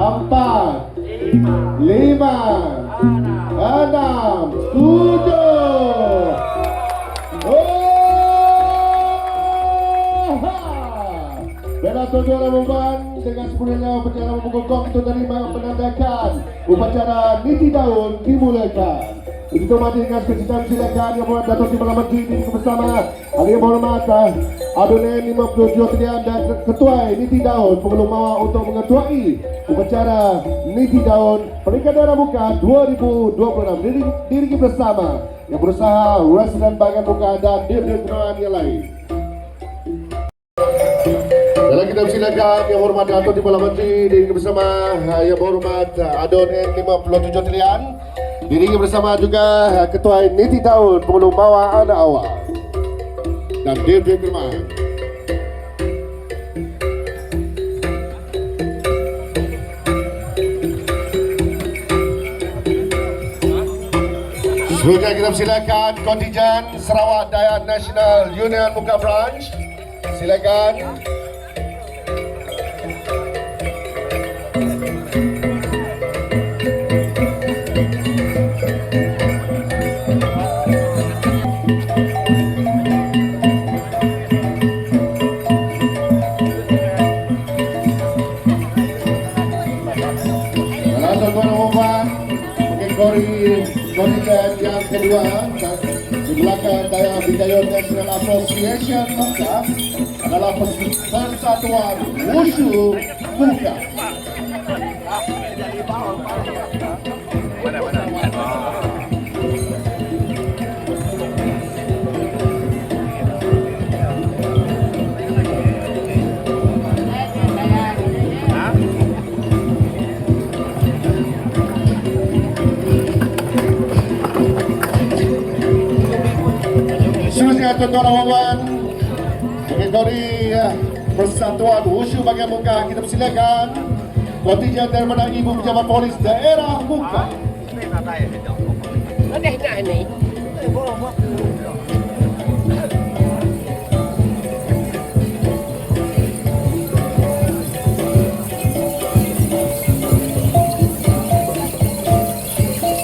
4, 5, 6, 7. Beratur juara beban dengan sempurna upacara memukul gong untuk terima penandakan upacara niti daun dimulakan. Begitu mati dengan kejutan silakan yang buat Dato' Timbalan Menteri ini bersama Ahli yang berhormat Adonen 57 Tilian dan Ketua Niti Daun pengelum mawa untuk mengetuai upacara Niti Daun Peringkat Daerah Muka 2026. Diri bersama yang berusaha Residen Bagian Muka dan diri kenaan yang lain. Dalam kita silakan yang hormat Dato' Timbalan Menteri diri bersama yang berhormat Adonen 57 Tilian. Diri bersama juga Ketua Niti Daun pengelum mawa anak awak dan diri kenaan. Selanjutnya kita silakan kontijen Sarawak Dayak National Union Muka Branch. Silakan. Kontijen yang kedua di belakang Dayak Bidayun National Association Muka adalah Persatuan Wushu Muka. Tuan-tuan dan puan, mengikuti Persatuan Wushu Bagian Muka, kita persilakan kontijen daripada Ibu Pejabat Polis Daerah Muka.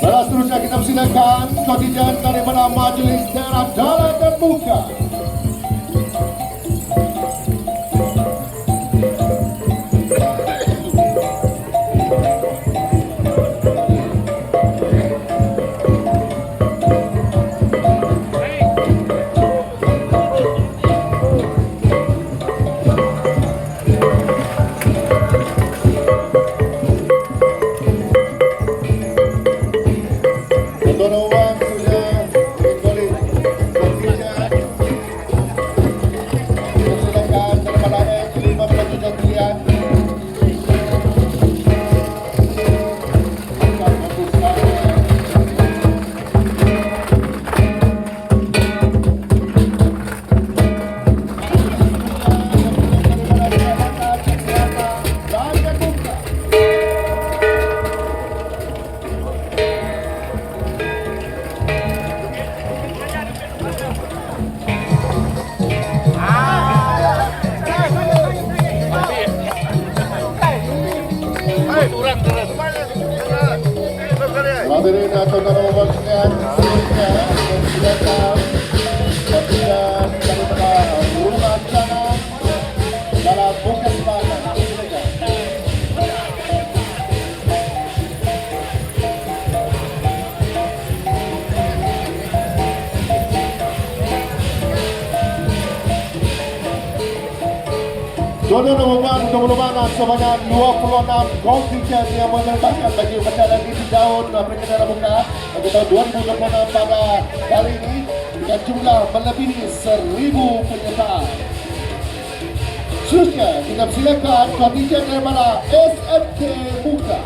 Dan seterusnya kita persilakan kontijen daripada Majlis Daerah Dalam dan Muka. Hadirin atau tuan-tuan sekalian, silakan kontijen daripada rumah sana dalam Muka Selatan. Tuan-tuan dan puan, untuk penerbangan sebanyak 26 kontijen yang menerbangkan bagi upacara Niti Daun Peringkat Daerah Muka pada tahun 2026 pada kali ini dengan jumlah melebihi 1,000 penyertaan. Seterusnya kita persilakan kontijen daripada SMK Muka.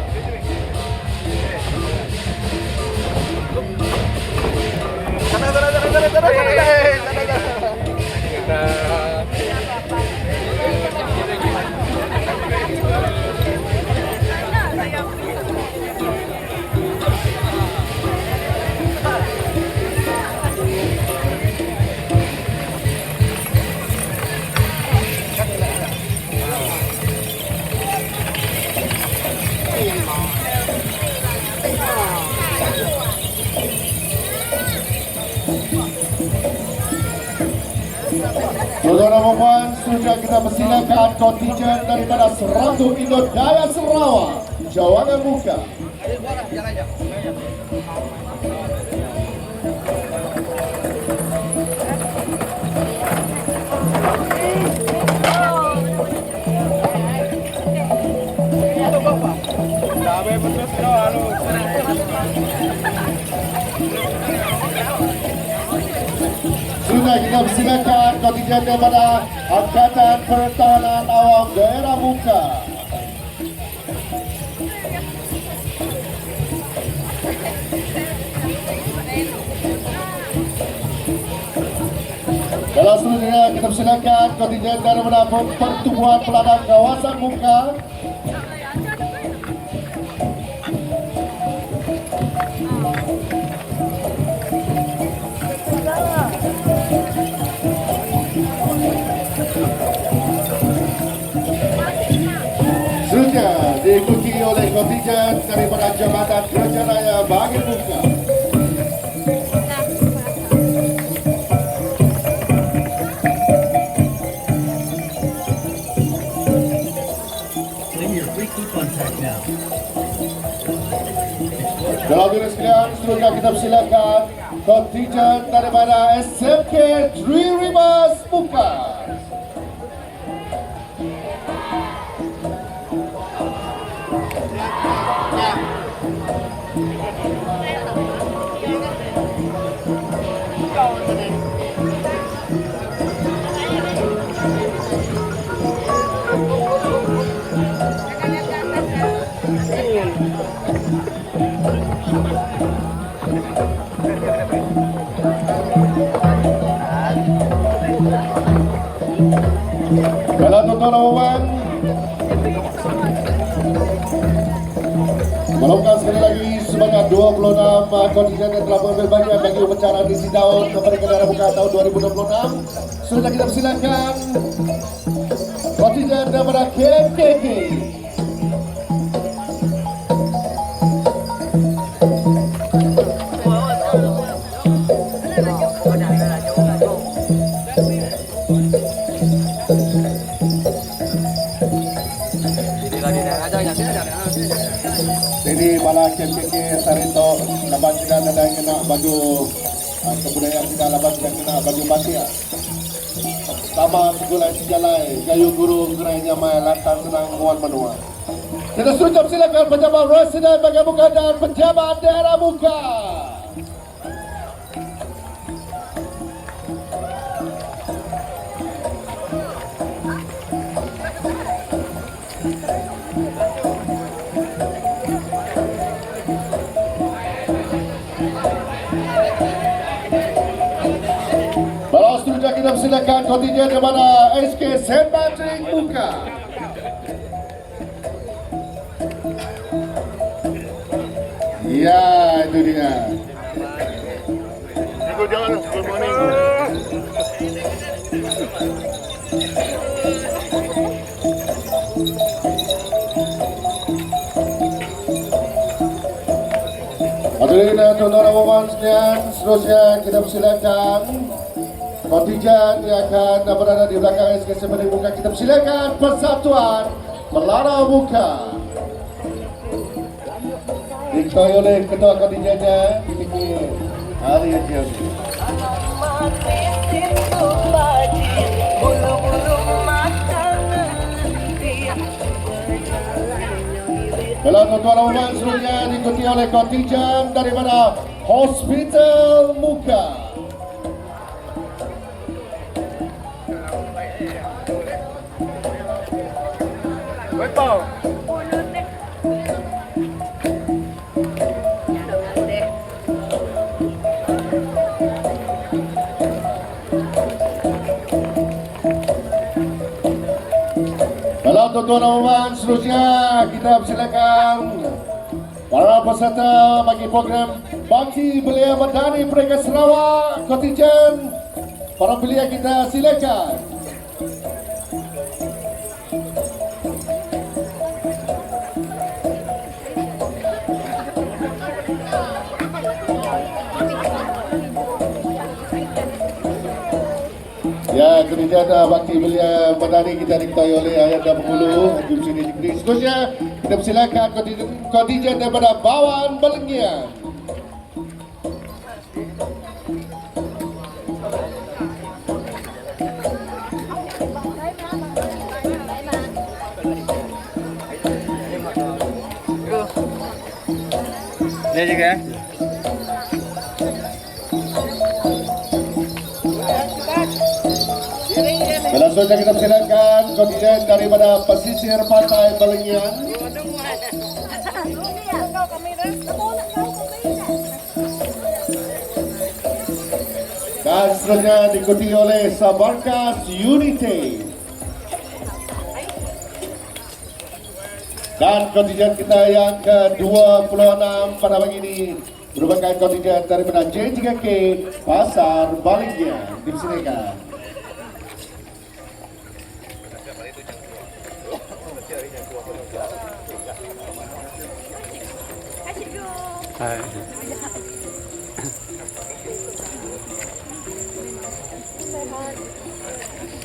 Saudara mohon sudah kita persilakan kontijen daripada Seratu Indo Daya Sarawak, Cawangan Muka. kontingen daripada Angkatan Pertahanan Awam Daerah Muka. Dalam seluruhnya kita persilakan kontingen daripada Pertubuhan Peladang Kawasan Muka. Seterusnya diikuti oleh kontingen daripada Jabatan Kerja Raya Bahagian Muka. Dalam diri sekalian, seterusnya kita persilakan kontingen daripada SMK Dwi Rimas Muka. Dalam tuan Rahman, melongkar sekali lagi sebanyak 26 kontingen yang telah mengambil bagian bagi upacara di Sidaun Kemerdekaan Daerah Muka tahun 2026. Sudah kita persilakan kontingen daripada KMKK. Ini malah KMKK Sarito laban kita ada yang kena baju kebudayaan kita, laban kita kena baju batik. Sama segulai sejalai gayu guru gerainya mai lantang senang muan menua. Kita sudah silakan pejabat Residen Bahagian Muka dan pejabat daerah Muka. Seterusnya kita persilakan kontingen daripada SK Saint Patrick Muka. Ya, itu dia. Hadirin dan tuan-tuan dan sekalian, seterusnya kita persilakan kontingen yang akan berada di belakang SK Saint Patrick Muka. Kita persilakan Persatuan Peladang Muka. Diketuai oleh ketua kontingennya Hari Jami. Dalam tuan-tuan dan puan seterusnya diikuti oleh kontingen daripada Hospital Muka. Betul. Dalam tuan-tuan dan puan seterusnya kita persilakan para peserta bagi program Bakti Belia Madani Peringkat Sarawak, kontingen para belia kita silakan. Ya, kemudian Bakti Belia Madani kita diketahui oleh Ayanda Penghulu Hakim Sini Jikri. Seterusnya kita persilakan kontingen daripada Bawan Belengian. Dia juga. Selanjutnya kita persilakan kontingen daripada pesisir pantai Balengian. Dan selanjutnya diikuti oleh Sabarkas Unity. Dan kontingen kita yang ke-26 pada pagi ini merupakan kontingen daripada J3K Pasar Balengian. Dipersilakan.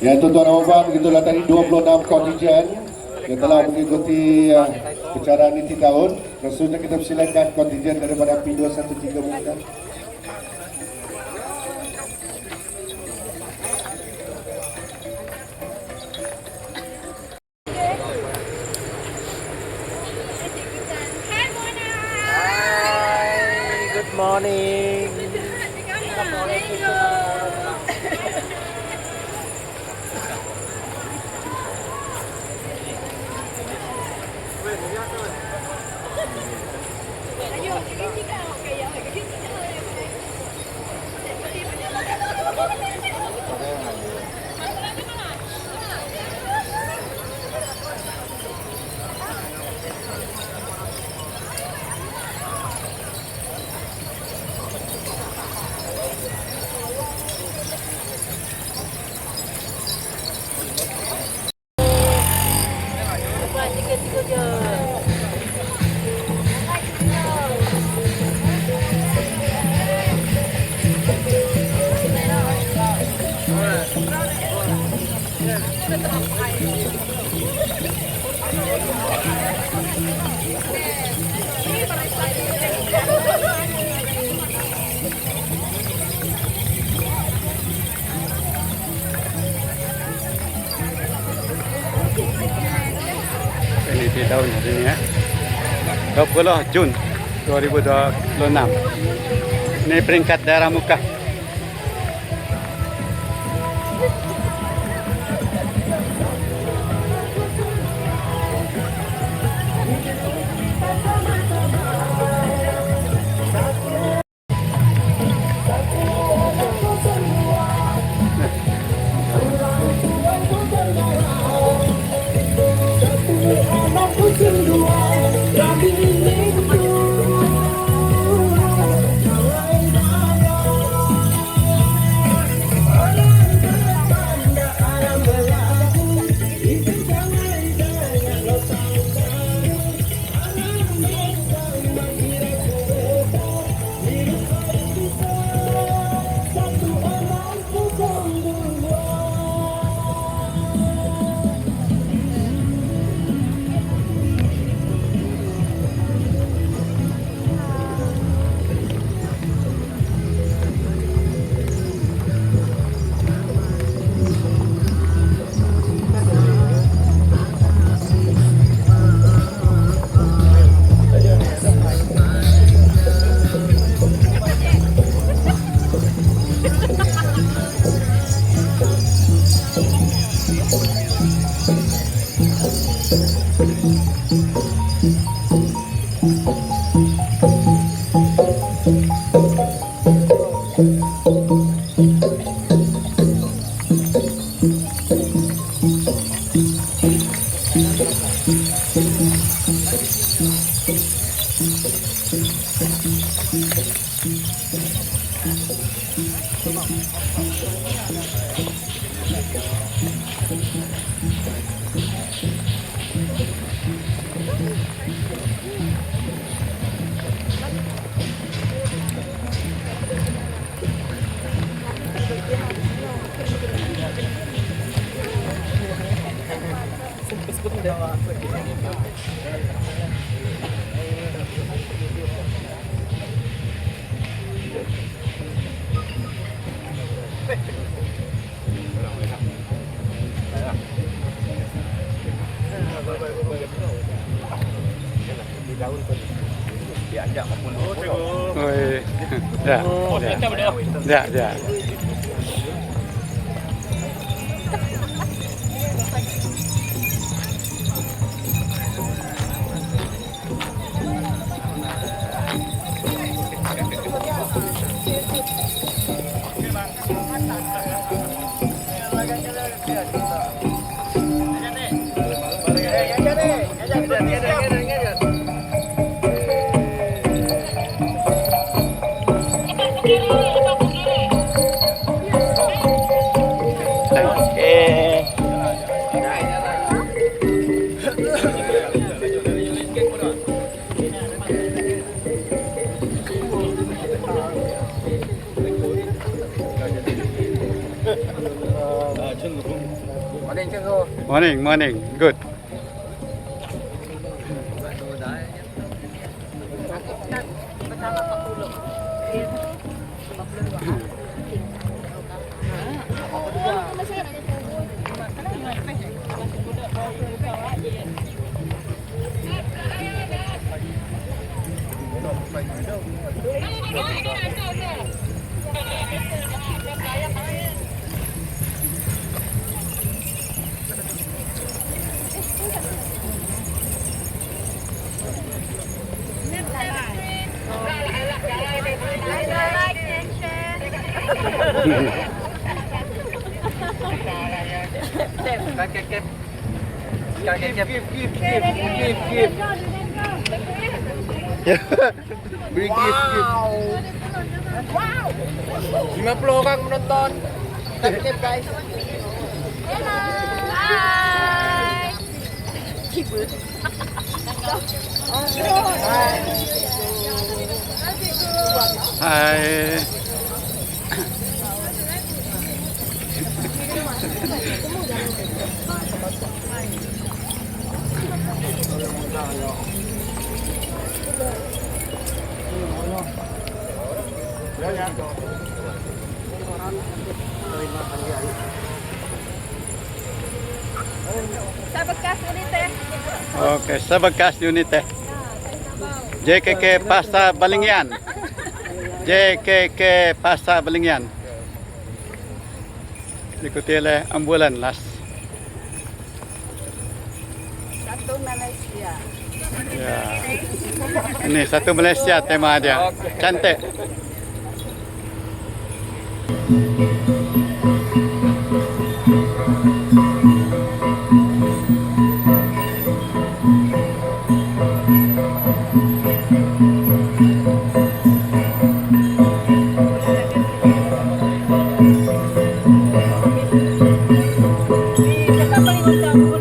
Ya, tuan-tuan dan puan, begitulah tadi 26 kontingen yang telah mengikuti kejuaraan ini tahun. Selanjutnya kita persilakan kontingen daripada P213 Muda. Good morning. Ini di tahun ini ya 20 Jun 2026. Ini peringkat daerah muka. Ya. Morning, morning. Good. Beri gift. Wow. 50 orang menonton. Tip guys. Hello. Hai. Hai. Sa bekas ulit eh. Oke, sa bekas unit teh. JKK Pasar Balingyan. JKK Pasar Balingyan. Diikuti oleh ambulan las. Satu Malaysia. Ya. Ini satu Malaysia tema dia. Cantik. Kita paling utama,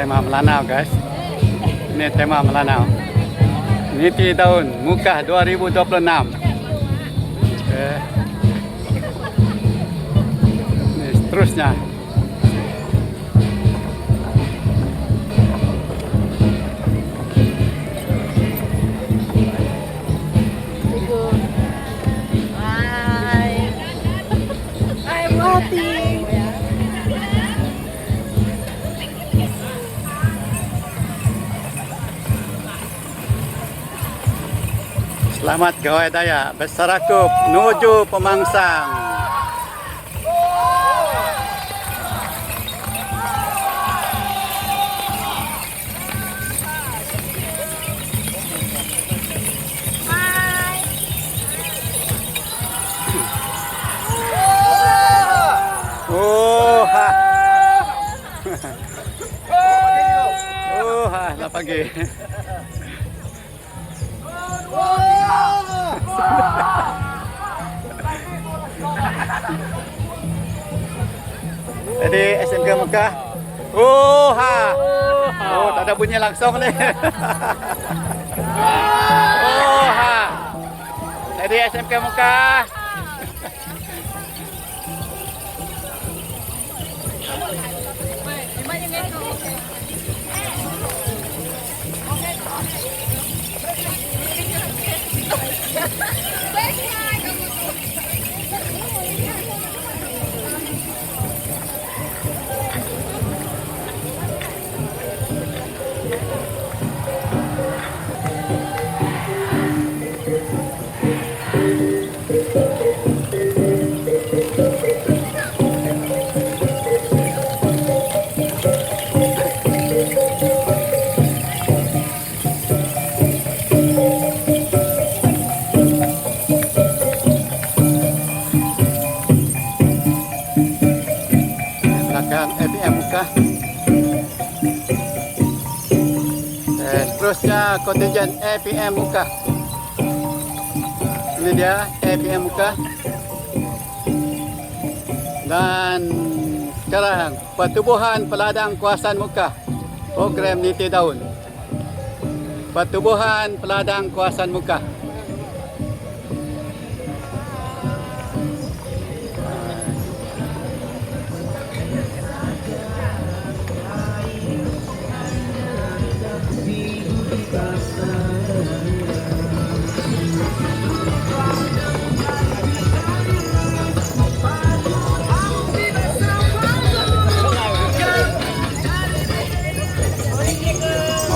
tema Melanau guys. Ini tema Melanau. Niti tahun Mukah 2026. Okay. Ini seterusnya. I'm happy. Selamat gawai daya bersarakup menuju pemangsang. Oh ha. Oh ha, lah pagi. Jadi SMK Mekah. Oh ha. Oh tak ada bunyi langsung ni. Oh ha. Jadi SMK Mekah. APM Mekah. Seterusnya kontingen APM Mekah. Ini dia APM Mekah. Dan sekarang Pertubuhan Peladang Kuasaan Mekah, program Niti Daun. Pertubuhan Peladang Kuasaan Mekah.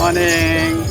Morning.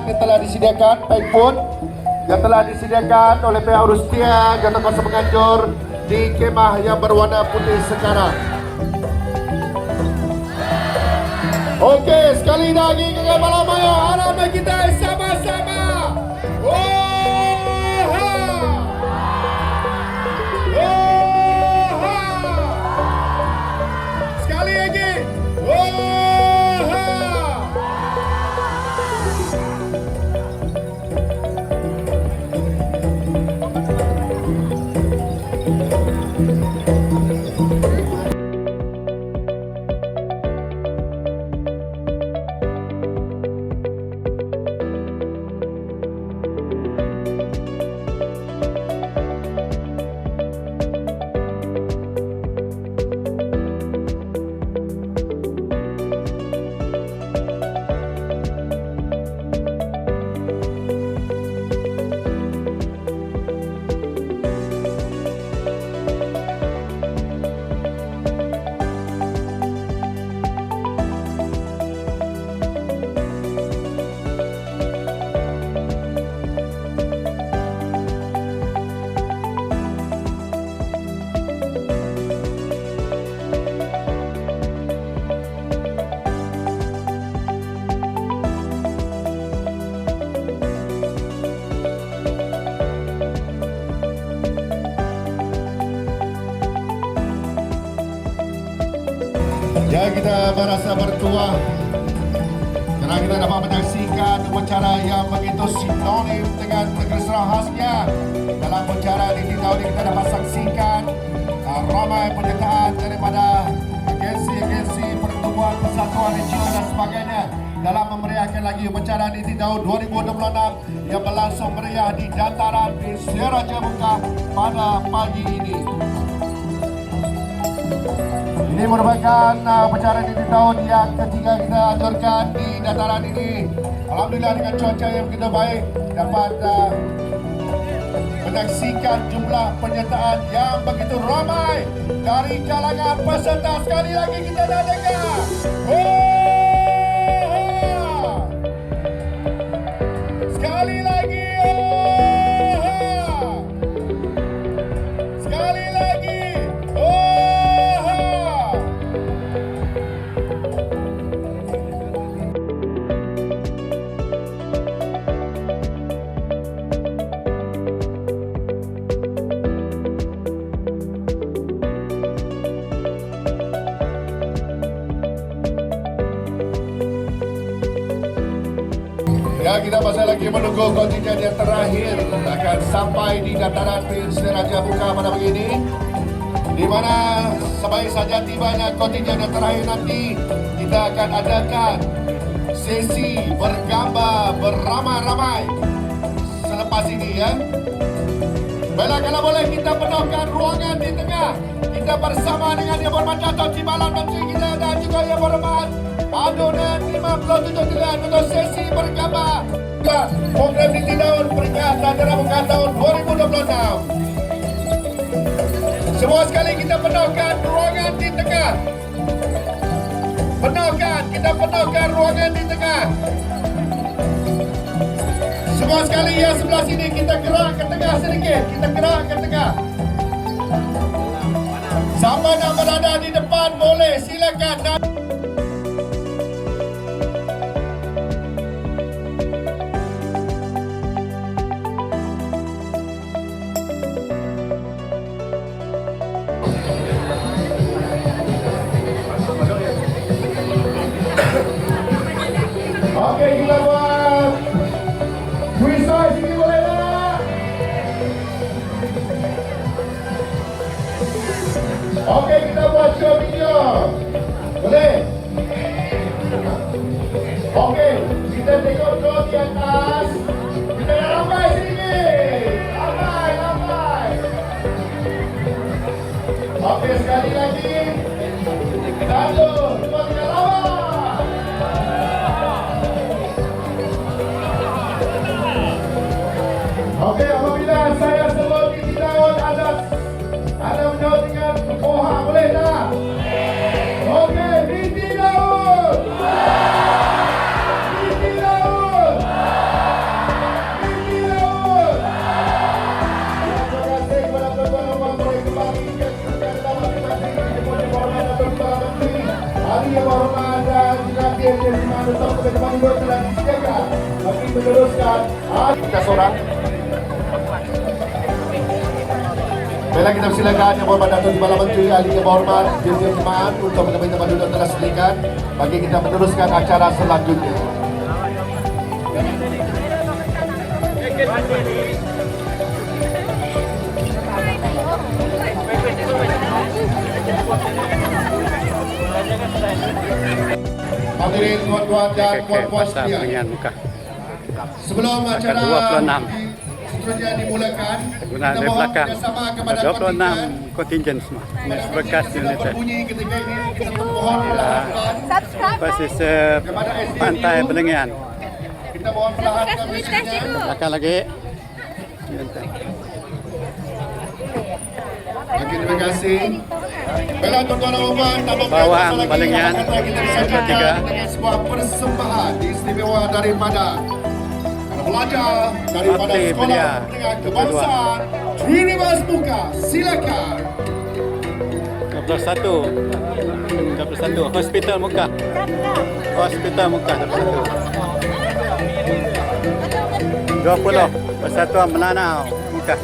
Yang telah disediakan baik pun yang telah disediakan oleh pihak Rustia dan kuasa penganjur di kemah yang berwarna putih sekarang. Okey, sekali lagi ke malam maya, harapnya kita sama-sama. Sekali lagi. Ya, kita merasa bertuah kerana kita dapat menyaksikan upacara yang begitu sinonim dengan negeri Sarawak khasnya. Dalam upacara di tahun ini kita dapat saksikan ramai penyertaan daripada agensi-agensi pertemuan persatuan regional dan sebagainya dalam memeriahkan lagi upacara di tahun 2026 yang berlangsung meriah di dataran di Sierra Jabuka pada pagi ini. Ini merupakan upacara di tahun yang ketiga kita aturkan di dataran ini. Alhamdulillah dengan cuaca yang begitu baik dapat menyaksikan jumlah penyertaan yang begitu ramai dari kalangan peserta. Sekali lagi kita dah dengar. Sekali lagi. Sekali lagi. Ya, kita masih lagi menunggu kontingen yang terakhir akan sampai di dataran Sierra Jabuka pada pagi ini, di mana sebaik saja tibanya kontingen yang terakhir nanti kita akan adakan sesi bergambar beramai-ramai selepas ini ya. Baiklah, kalau boleh kita penuhkan ruangan di tengah. Kita bersama dengan Yang Berhormat Dato' Timbalan Menteri kita dan juga Yang Berhormat Adunan 57 Tilian untuk sesi bergambar program di tahun peringkat Tadara Buka tahun 2026. Semua sekali kita penuhkan ruangan di tengah. Kita penuhkan ruangan di tengah. Semua sekali yang sebelah sini kita gerak ke tengah sedikit. Kita gerak ke tengah. Siapa nak berada di depan boleh, silakan. Okey, kita buat freestyle sikit boleh tak? Okey, kita buat show video. Boleh? Okey, kita tengok drone di atas. Kita nak lambai sedikit. Lambai. Okey, sekali lagi. Satu, dua, tiga, lambai. Okey, apabila saya sebut di tahun ada menjawab dengan Koha, boleh tak? Okey, Binti Daud. Binti Daud. Binti Daud. untuk teman-teman duduk telah disediakan bagi meneruskan kita seorang. Baiklah, kita persilakan Yang Berhormat Datuk Timbalan Menteri Ahli Yang Berhormat Dirjen Jemaat untuk teman-teman duduk telah disediakan bagi kita meneruskan acara selanjutnya. Hadirin tuan-tuan dan puan-puan Pasar sekalian, Belengian Muka. sebelum acara 26. seterusnya dimulakan, Guna kita dari mohon belakang. kerjasama kepada 26 kontingen semua. Ini berkas Sudah United. berbunyi ketika ini, kita mohon perlahan-lahan. Subscribe. Persis pantai Belengian. Kita mohon perlahan-lahan mesejnya. Belakang lagi. Okey, terima kasih. Baiklah tuan-tuan dan puan-puan, tanpa Bawang berasa lagi, Balengian, apa kata kita nomor 3. disaksikan dengan sebuah persembahan istimewa daripada pelajar daripada Bakti Sekolah Belia, Menengah Kebangsaan Trinivas Muka. Silakan. 31 Hospital Muka. Hospital Muka 31. 20 Persatuan Melanau Muka.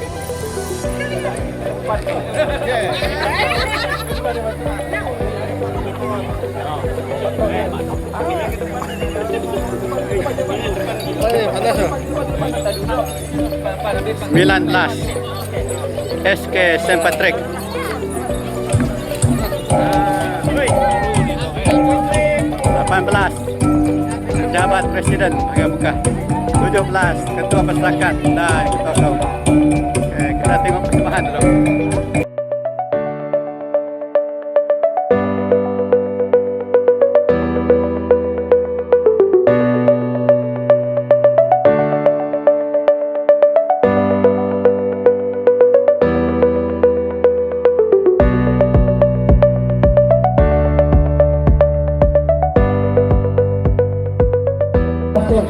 Sembilan belas SK St. Patrick. 18 Pejabat Presiden Bagi Muka. 17 Ketua Masyarakat dan Ketua Kaum. Kita tengok persembahan dulu.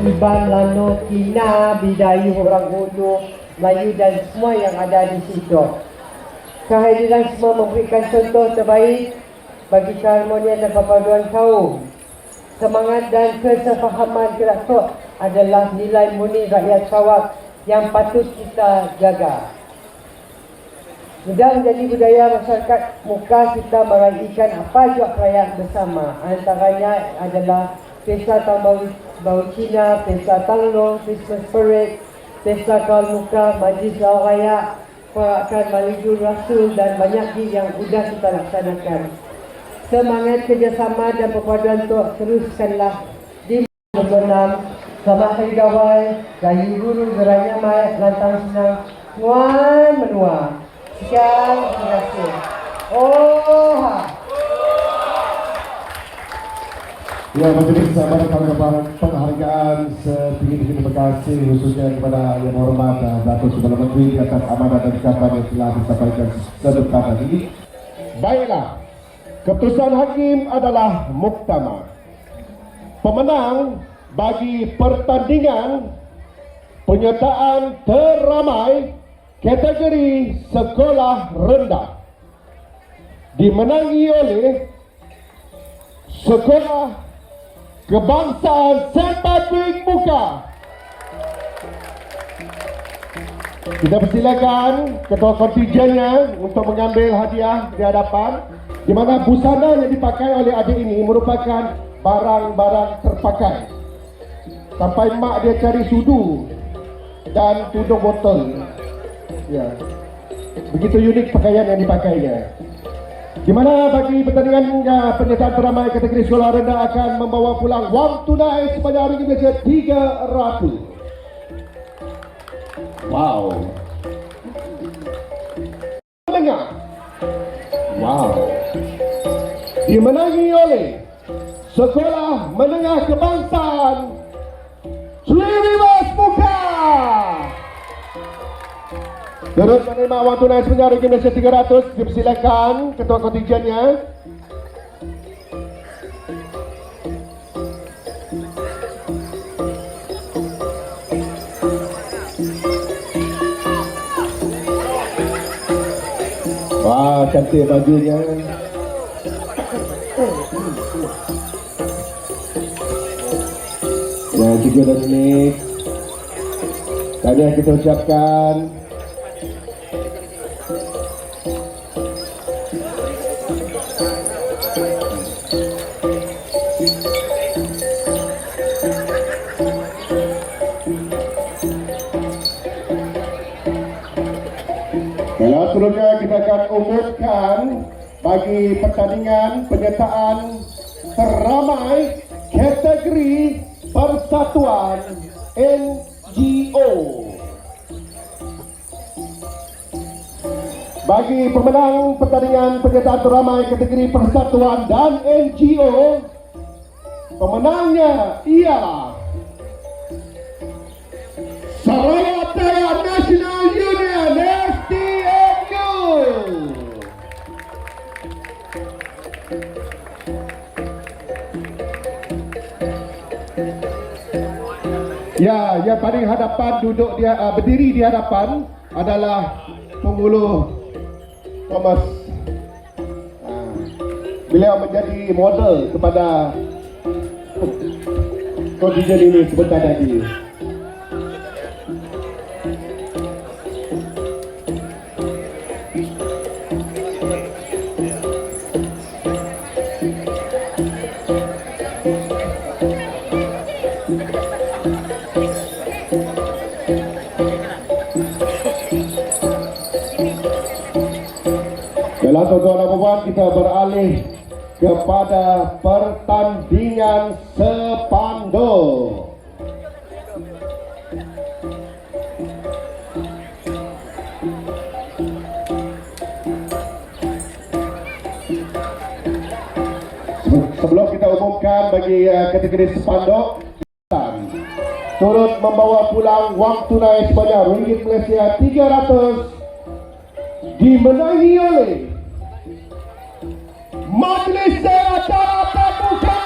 Iban, Lano, Kina, Bidayu, Orang Hulu, Melayu dan semua yang ada di situ. Kehadiran semua memberikan contoh terbaik bagi keharmonian dan perpaduan kaum. Semangat dan kesefahaman keraton adalah nilai murni rakyat Sarawak yang patut kita jaga. Sudah menjadi budaya masyarakat Muka kita meraihkan apa jua perayaan bersama. Antaranya adalah Pesta Tahun Baru Cina, Pesta Tanglong, Christmas Parade, Pesta Kawan Muka, Majlis Lawan Raya, Perakan Malijun Rasul dan banyak lagi yang sudah kita laksanakan. Semangat kerjasama dan perpaduan itu teruskanlah di Menam, Selamat Hari Gawai, Gayu Guru, Geranya Mai, Lantang Senang, Tuan Menua. Sekian, terima kasih. Ya, majelis sahabat penghargaan setinggi-tinggi terima kasih khususnya kepada Yang Berhormat Datuk Timbalan Menteri atas amanah dan ucapan yang telah disampaikan sebentar tadi. Baiklah, keputusan hakim adalah muktamar. Pemenang bagi pertandingan penyertaan terramai kategori sekolah rendah dimenangi oleh Sekolah Kebangsaan St. Patrick Muka. Kita persilakan ketua kontingennya untuk mengambil hadiah di hadapan, di mana busana yang dipakai oleh adik ini merupakan barang-barang terpakai. Sampai mak dia cari sudu dan tudung botol. Ya. Begitu unik pakaian yang dipakainya. Di mana bagi pertandingan penyertaan teramai kategori sekolah rendah akan membawa pulang wang tunai sebanyak RM300. Wow. Menengah. Wow. Dimenangi oleh Sekolah Menengah Kebangsaan Trinivas Muka. Turut menerima wang tunai sebanyak RM300. Dipersilakan ketua kontingennya. Wah, cantik bajunya. Ya, 3 menit. Tadi yang kita ucapkan. Kalau seterusnya kita akan umumkan bagi pertandingan penyertaan teramai kategori Persatuan NGO. Bagi pemenang pertandingan penyertaan teramai kategori Persatuan dan NGO, pemenangnya ialah Sarawak Raya National Union STNU. Ya, yang paling hadapan duduk dia berdiri di hadapan adalah penguluh Thomas. Beliau menjadi model kepada kontingen ini sebentar lagi. Dalam tuan-tuan dan puan, kita beralih kepada pertandingan sepando. Sebelum kita umumkan bagi kategori sepando, turut membawa pulang wang tunai sebanyak ringgit Malaysia 300 dimenangi oleh Majlis Acara Pramuka.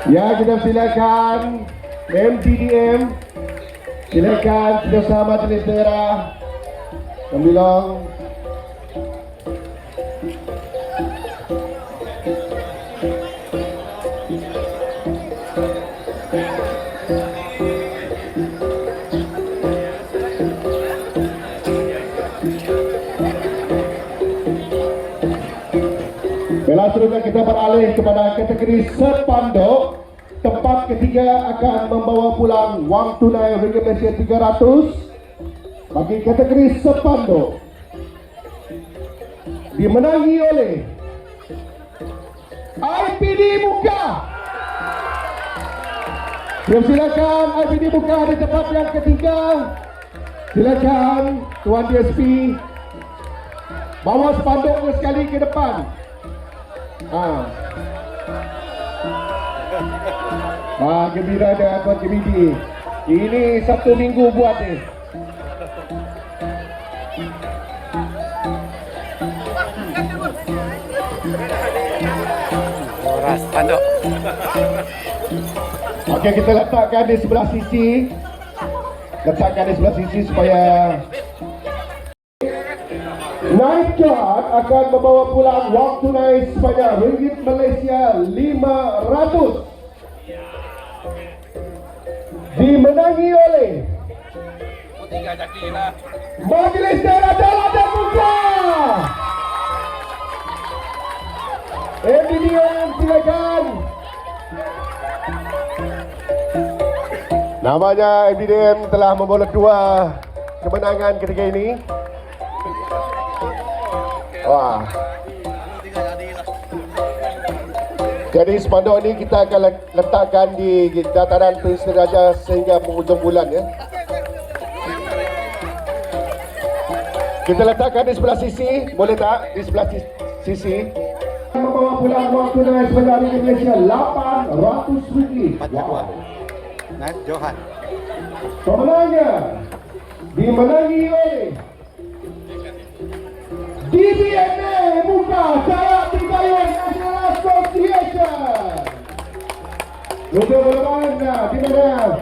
Ya, kita silakan MTDM, silakan Setiausaha Majlis Daerah Tembilong. Seterusnya kita beralih kepada kategori sepando. Tempat ketiga akan membawa pulang wang tunai ringgit Malaysia 300 bagi kategori sepando, dimenangi oleh IPD Muka. Silakan IPD Muka di tempat yang ketiga. Silakan Tuan DSP bawa spanduknya sekali ke depan. Gembira dah Tuan KBD. Ini 1 minggu buat ni. Boras panduk. Okey, kita letakkan di sebelah sisi. Letakkan di sebelah sisi supaya Night Guard akan membawa pulang wang tunai sebanyak ringgit Malaysia 500 dimenangi oleh Majlis Daerah Dalam dan Muka. MDM silakan. Namanya MDM telah membawa 2 kemenangan ketika ini. Wah. Jadi spanduk ini kita akan letakkan di dataran Prince Raja sehingga penghujung bulan ya. Kita letakkan di sebelah sisi, boleh tak? Di sebelah sisi. Membawa pulang wang tunai sebanyak ringgit Malaysia 800 ringgit. Wow. Naik Johan. Pemenangnya dimenangi oleh DBNA Muka Sarawak Tigayun National Association. Logo berwarna di mana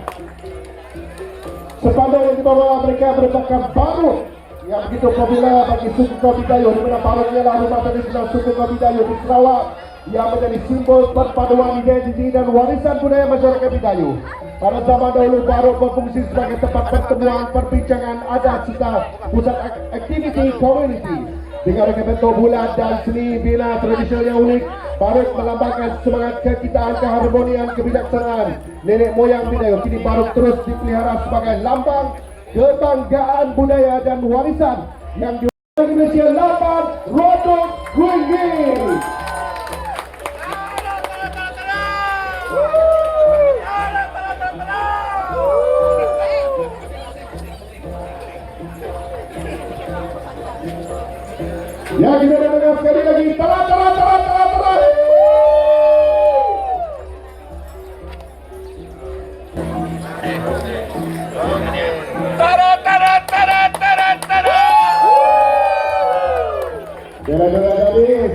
sepanduk yang dibawa mereka merupakan baru yang begitu populer bagi suku Kabidayu, di mana Parut ialah rumah tradisional suku Kabidayu di Sarawak yang menjadi simbol perpaduan identiti dan warisan budaya masyarakat Bidayu. Pada zaman dahulu Parut berfungsi sebagai tempat pertemuan, perbincangan adat serta pusat aktiviti community. Dengan bentuk bulat dan seni bina tradisional yang unik, Parut melambangkan semangat kekitaan, keharmonian, kebijaksanaan nenek moyang Bidayu. Kini Parut terus dipelihara sebagai lambang kebanggaan budaya dan warisan yang diwarnai Malaysia 8 Rodok Ringgit. Ya, kita dengar sekali lagi. Tara.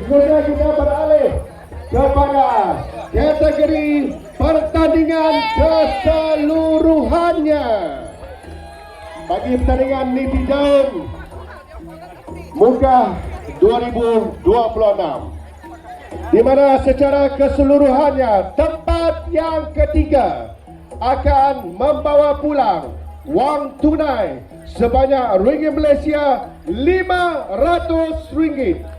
Sekarang kita beralih kepada kategori pertandingan keseluruhannya. Bagi pertandingan Niti Daun Muka 2026, di mana secara keseluruhannya tempat yang ketiga akan membawa pulang wang tunai sebanyak ringgit Malaysia RM500.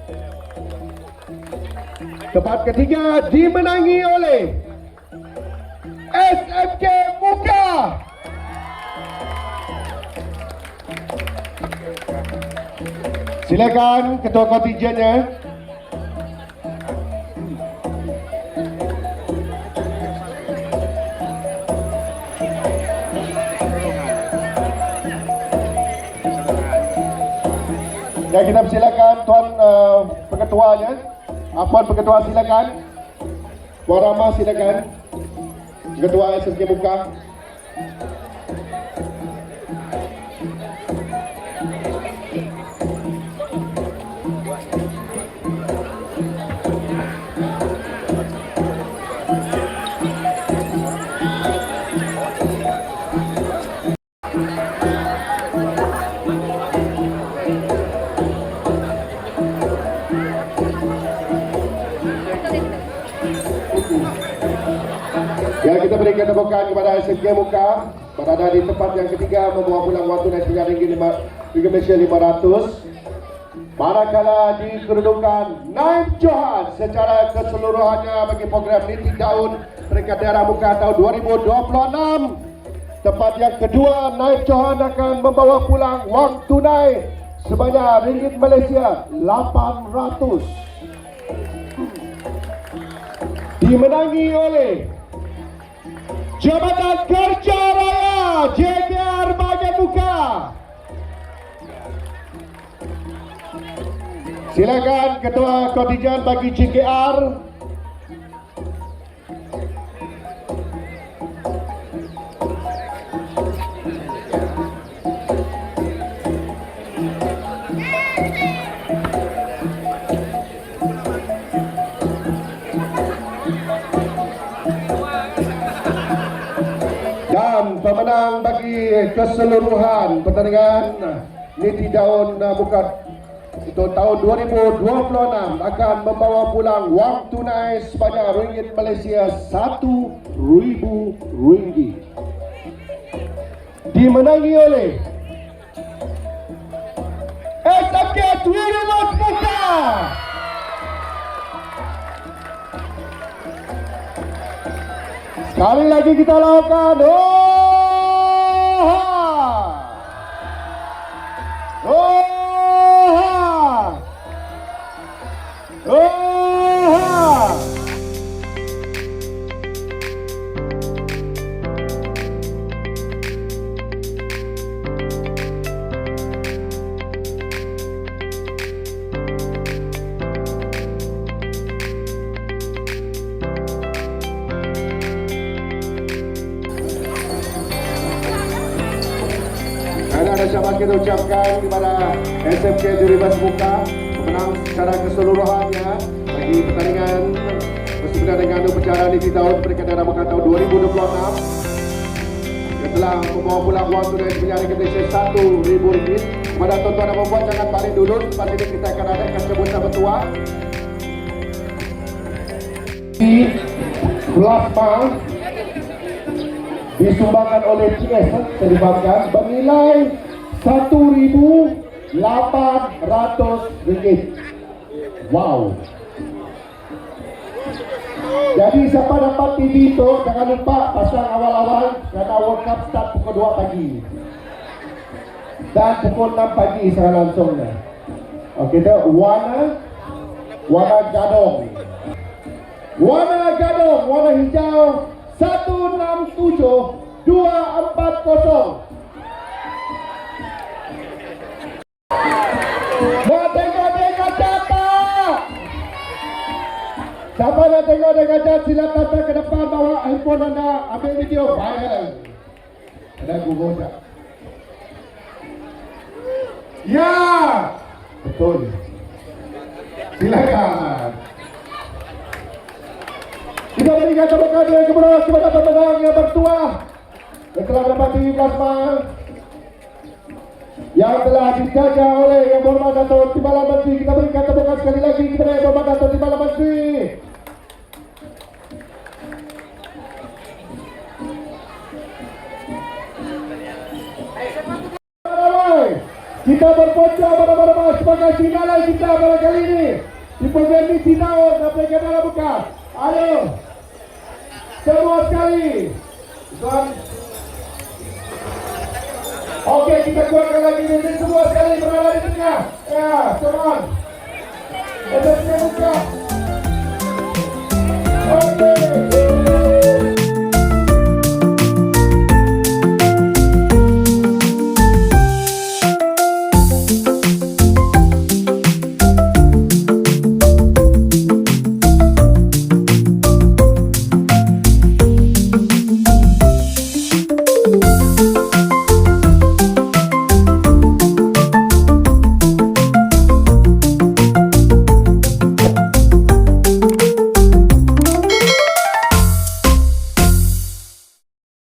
Tempat ketiga dimenangi oleh SMK Muka. Silakan ketua kontingennya. Dan kita persilakan tuan pengetuanya. Puan pengetua silakan. Puan Rama silakan. Ketua SMK Muka. Ya, kita berikan tepukan kepada SMK Muka berada di tempat yang ketiga membawa pulang wang tunai RM500. Manakala di kedudukan Naib Johan secara keseluruhannya bagi program Niti Daun Peringkat Daerah Muka tahun 2026. Tempat yang kedua Naib Johan akan membawa pulang wang tunai sebanyak ringgit Malaysia 800. Dimenangi oleh Jabatan Kerja Raya JKR bahagian Muka. Silakan ketua kontingen bagi JKR. Dan pemenang bagi keseluruhan pertandingan Niti Daun Muka untuk tahun 2026 akan membawa pulang wang tunai sebanyak ringgit Malaysia RM1,000. Dimenangi oleh SMK Twiriwas Muka. Sekali lagi kita lakukan. Ada syabat kita ucapkan kepada SMK Twiriwas Muka pemenang secara keseluruhannya bagi pertandingan bersempena dengan upacara Niti Daun Peringkat Daerah Muka tahun 2026 yang telah membawa pulang wang tunai sebanyak ringgit Malaysia RM1,000. Kepada tuan-tuan dan puan jangan tarik dulu. Lepas ini kita akan adakan sebutan bertua. Plasma disumbangkan oleh CS terlibatkan bernilai RM1,800. Wow. Jadi siapa dapat TV itu jangan lupa pasang awal-awal karena World Cup start pukul 2 pagi dan pukul 6 pagi secara langsungnya. Okey, itu warna gadong. Warna gadong, warna hijau 167240. Mau tengok gajah tak? Siapa nak tengok gajah silakan datang ke depan, bawa handphone anda, ambil video viral. Ada Google tak? Ya, betul. Silakan. Kita berikan tepuk tangan kepada pemenang yang bertuah yang telah mendapati plasma yang telah dijaga oleh Yang Berhormat Dato' Timbalan Menteri. Kita berikan tepuk tangan sekali lagi kepada Yang Berhormat Dato' Timbalan Menteri. Kita berpocah bersama-sama sebagai finalan kita pada kali ini di program ini Sinau dan Perikatan Buka. Ayo semua sekali. Okey, kita kuatkan lagi ini semua sekali berada di tengah. Ya, come on. Kita buka.